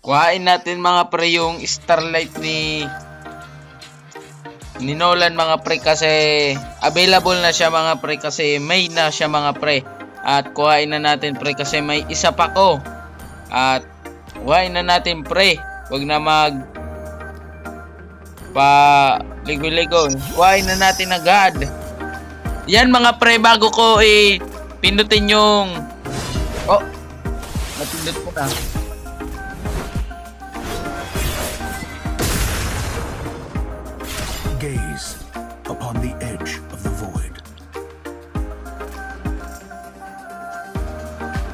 Kuhain natin mga pre yung Starlight ni Nolan mga pre kasi available na siya mga pre kasi may na siya mga pre. At kuhain na natin pre kasi may isa pa ko. At kuhain na natin pre. Huwag na mag ligo-ligo. Kuhain na natin agad. Yan mga pre bago ko pindutin yung napindot ko na. Gaze upon the edge of the void.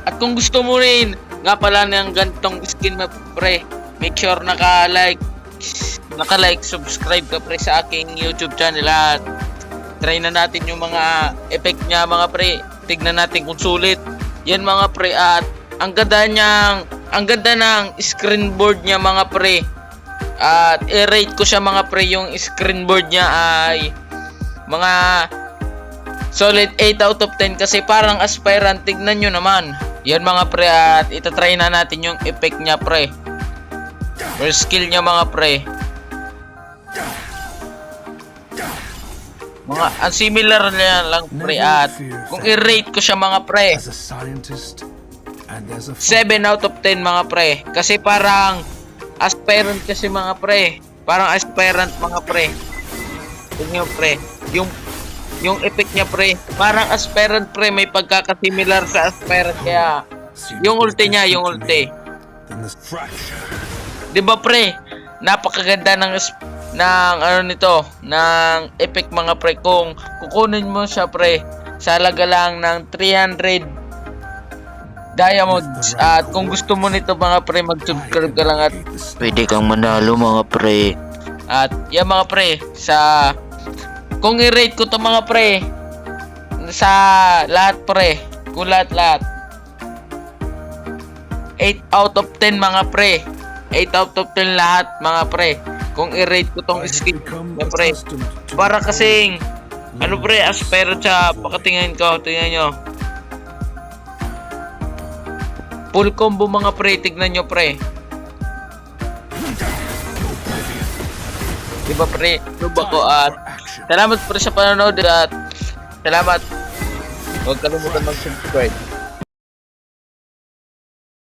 At kung gusto mo rin nga pala ng gantong skin mo pre, make sure naka-like, subscribe ka pre sa aking YouTube channel at try na natin yung mga effect niya mga pre. Tignan natin kung sulit. Yan mga pre at ang ganda ng screen board niya mga pre. At i-rate ko siya mga pre, yung screen board niya ay mga solid 8 out of 10 kasi parang aspirant. Tignan nyo naman. Yan mga pre at itatry na natin yung effect niya pre. Or skill niya mga pre. Mga similar niya lang pre at kung i-rate ko siya mga pre, As a scientist and as a 7 out of 10 mga pre. Kasi parang aspirant kasi mga pre. Parang aspirant mga pre. Tingnan pre. Yung effect niya pre. Parang aspirant pre. May pagkakasimilar sa aspirant. Kaya yung ulti niya. Yung ulti. then this fracture. Diba pre? Napakaganda ng ano nito. Ng effect mga pre. Kung kukunin mo siya pre. Sa halaga lang ng 300 diamonds. At kung gusto mo nito mga pre, mag-subscribe ka lang at pwede kang manalo mga pre. At yan mga pre, kung i-rate ko to mga pre sa lahat pre, kung lahat 8 out of 10 mga pre. 8 out of 10 lahat mga pre. Kung i-rate ko tong skin mga pre, para kasing ano pre, aspirant siya. Pakatingin ko, tingnan nyo. Full combo mga pre, tignan nyo pre. Diba pre, luba ko at salamat pre sa panonood at salamat. Huwag kalimutan mag-subscribe.